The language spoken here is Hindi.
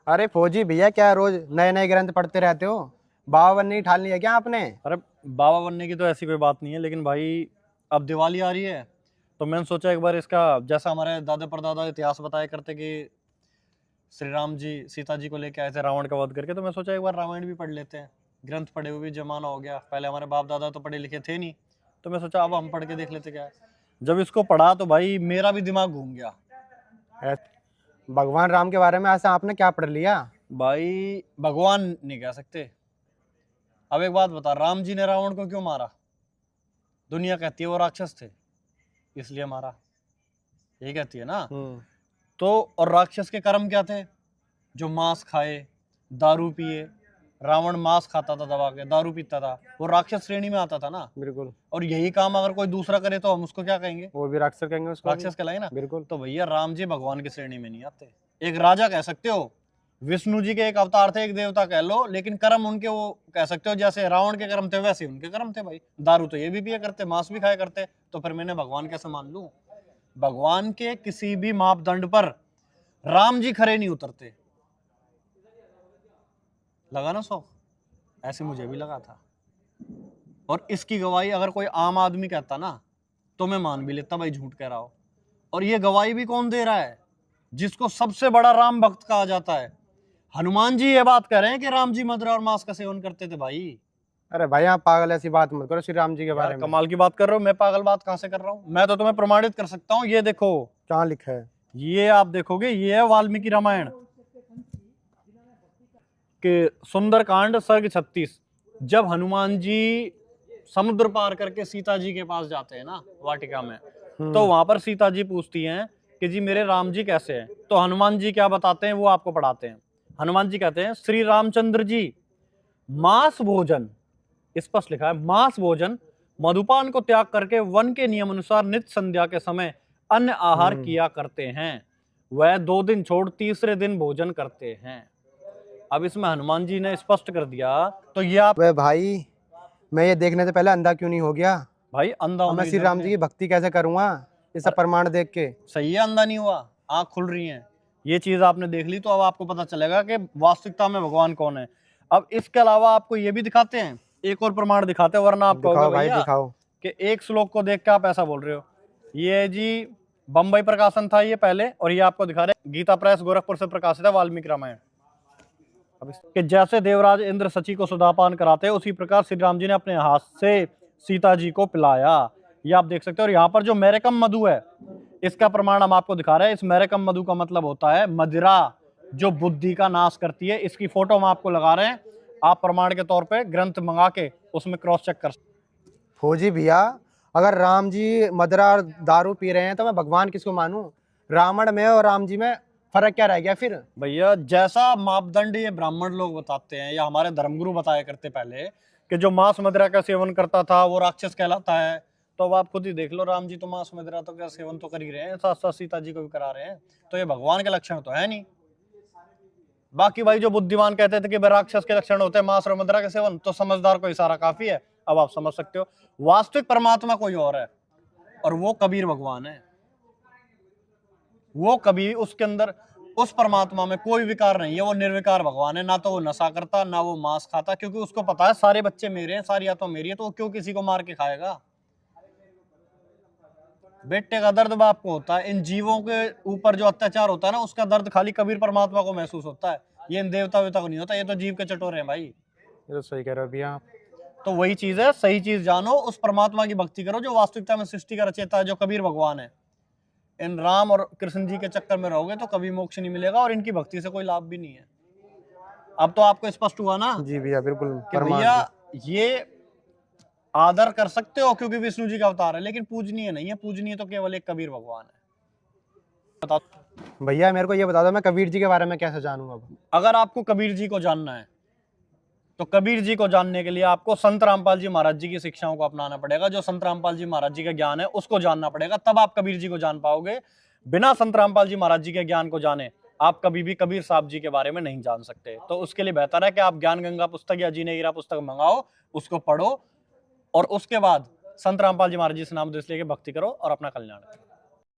अरे फौजी भैया, क्या रोज नए नए ग्रंथ पढ़ते रहते हो? बाबा बनने की ठान लिया क्या आपने? अरे बाबा बनने की तो ऐसी कोई बात नहीं है, लेकिन भाई अब दिवाली आ रही है तो मैंने सोचा एक बार इसका, जैसा हमारे दादा परदादा इतिहास बताया करते कि श्री राम जी सीता जी को लेके आए थे रावण का वध करके, तो मैं सोचा एक बार रामायण भी पढ़ लेते हैं। ग्रंथ पढ़े हुए भी जमाना हो गया, पहले हमारे बाप दादा तो पढ़े लिखे थे नहीं, तो मैं सोचा अब हम पढ़ के देख लेते क्या है। जब इसको पढ़ा तो भाई मेरा भी दिमाग घूम गया। भगवान राम के बारे में ऐसा आपने क्या पढ़ लिया? भाई भगवान नहीं कह सकते। अब एक बात बता, राम जी ने रावण को क्यों मारा? दुनिया कहती है वो राक्षस थे इसलिए मारा, यही कहती है ना। तो और राक्षस के कर्म क्या थे? जो मांस खाए, दारू पिए। रावण मांस खाता था दबा के, दारू पीता था, वो राक्षस श्रेणी में आता था ना। बिल्कुल। और यही काम अगर कोई दूसरा करे तो हम उसको क्या कहेंगे? वो भी राक्षस कहेंगे उसको। राक्षस कहलाए ना। बिल्कुल। तो भैया राम जी भगवान की श्रेणी में नहीं आते। एक राजा कह सकते हो, विष्णु जी के एक अवतार थे, एक देवता कह लो, लेकिन कर्म उनके वो कह सकते हो जैसे रावण के कर्म थे वैसे उनके कर्म थे भाई। दारू तो ये भी पिया करते, मांस भी खाया करते, तो फिर मैंने भगवान कैसे मान लूं? भगवान के किसी भी मापदंड पर राम जी खरे नहीं उतरते। लगा ना शौक? ऐसे मुझे भी लगा था। और इसकी गवाही अगर कोई आम आदमी कहता ना तो मैं मान भी लेता भाई झूठ कह रहा हो। और ये गवाही भी कौन दे रहा है? जिसको सबसे बड़ा राम भक्त कहा जाता है, हनुमान जी ये बात कह रहे हैं कि राम जी मदिरा और मांस का सेवन करते थे भाई। अरे भाई, आप पागल ऐसी बात मत करो श्री राम जी के बारे यार में। कमाल की बात कर रहे हो, मैं पागल बात कहां से कर रहा हूं? मैं तो तुम्हें प्रमाणित कर सकता हूं, ये देखो। क्या लिखा है? ये आप देखोगे, ये है वाल्मीकि रामायण के सुंदरकांड सर्ग 36। जब हनुमान जी समुद्र पार करके सीता जी के पास जाते हैं ना वाटिका में, तो वहां पर सीता जी पूछती हैं कि जी मेरे राम जी कैसे हैं? तो हनुमान जी क्या बताते हैं वो आपको पढ़ाते हैं। हनुमान जी कहते हैं, श्री रामचंद्र जी मांस भोजन, स्पष्ट लिखा है मांस भोजन, मधुपान को त्याग करके वन के नियम अनुसार नित्य संध्या के समय अन्य आहार किया करते हैं। वह 2 दिन छोड़ तीसरे दिन भोजन करते हैं। अब इसमें हनुमान जी ने स्पष्ट कर दिया, तो ये आप वे भाई, मैं ये देखने से पहले अंधा क्यों नहीं हो गया? भाई अंधा अब मैं श्री राम जी की भक्ति कैसे करूंगा ये सब प्रमाण देख के? सही है, अंधा नहीं हुआ, आंख खुल रही है। ये चीज आपने देख ली तो अब आपको पता चलेगा कि वास्तविकता में भगवान कौन है। अब इसके अलावा आपको ये भी दिखाते हैं, एक और प्रमाण दिखाते हैं, वरना आप दिखाओ कहोगे भाई, भैया दिखाओ। कि एक श्लोक को देख के आप ऐसा बोल रहे हो। ये जी बंबई प्रकाशन था ये पहले, और ये आपको दिखा रहे गीता प्रेस गोरखपुर से प्रकाशित है वाल्मीकि रामायण। कि जैसे देवराज इंद्र सची को सुधापान कराते हैं, उसी प्रकार श्री राम जी ने अपने हाथ से सीता जी को पिलाया। ये आप देख सकते हो। और यहाँ पर जो मेरेकम मधु है, इसका प्रमाण हम आपको दिखा रहे हैं। इस मेरेकम मधु का मतलब होता है मदिरा, जो बुद्धि का नाश करती है। इसकी फोटो हम आपको लगा रहे हैं, आप प्रमाण के तौर पे ग्रंथ मंगा के उसमें क्रॉस चेक कर सकते। फौजी भैया, अगर राम जी मदरा और दारू पी रहे हैं तो मैं भगवान किसको मानूं? रावण में और राम जी में फर्क क्या रह गया फिर? भैया जैसा मापदंड ये ब्राह्मण लोग बताते हैं या हमारे धर्मगुरु बताया करते पहले कि जो मांस मदिरा का सेवन करता था वो राक्षस कहलाता है, तो अब आप खुद ही देख लो, राम जी तो मांस मदिरा तो का सेवन तो कर ही रहे हैं, साथ साथ सीता जी को भी करा रहे हैं, तो ये भगवान के लक्षण तो है नहीं। बाकी भाई जो बुद्धिमान कहते थे कि राक्षस के लक्षण होते हैं मांस और मदिरा के सेवन, तो समझदार को इशारा काफी है, अब आप समझ सकते हो। वास्तविक परमात्मा कोई और है, और वो कबीर भगवान है। वो कभी उसके अंदर उस परमात्मा में कोई विकार नहीं है, वो निर्विकार भगवान है। ना तो वो नशा करता, ना वो मांस खाता, क्योंकि उसको पता है सारे बच्चे मेरे हैं, सारी आत्मा मेरी है, तो वो क्यों किसी को मार के खाएगा? बेटे का दर्द बाप को होता है, इन जीवों के ऊपर जो अत्याचार होता है ना, उसका दर्द खाली कबीर परमात्मा को महसूस होता है, ये इन देवता वेवता को नहीं होता। ये तो जीव के चटोरे हैं भाई। ये तो सही कह रहे हो भैया आप। तो वही चीज है, सही चीज जानो, उस परमात्मा की भक्ति करो जो वास्तविकता में सृष्टि का रचयिता है, जो कबीर भगवान है। इन राम और कृष्ण जी के चक्कर में रहोगे तो कभी मोक्ष नहीं मिलेगा, और इनकी भक्ति से कोई लाभ भी नहीं है। अब तो आपको स्पष्ट हुआ ना जी भैया, बिल्कुल। कि भैया ये आदर कर सकते हो क्योंकि विष्णु जी का अवतार है, लेकिन पूजनीय नहीं है। पूजनीय तो केवल एक कबीर भगवान है। बता भैया, मेरे को ये बता दो, मैं कबीर जी के बारे में कैसे जानूं अब? अगर आपको कबीर जी को जानना है तो कबीर जी को जानने के लिए आपको संत रामपाल जी महाराज जी की शिक्षाओं को अपनाना पड़ेगा। जो संत रामपाल जी महाराज जी का ज्ञान है उसको जानना पड़ेगा, तब आप कबीर जी को जान पाओगे। बिना संत रामपाल जी महाराज जी के ज्ञान को जाने आप कभी भी कबीर साहब जी के बारे में नहीं जान सकते। तो उसके लिए बेहतर है कि आप ज्ञान गंगा पुस्तक या जीने गिरा पुस्तक मंगाओ, उसको पढ़ो, और उसके बाद संत रामपाल जी महाराज जी से नाम लेके भक्ति करो और अपना कल्याण करो।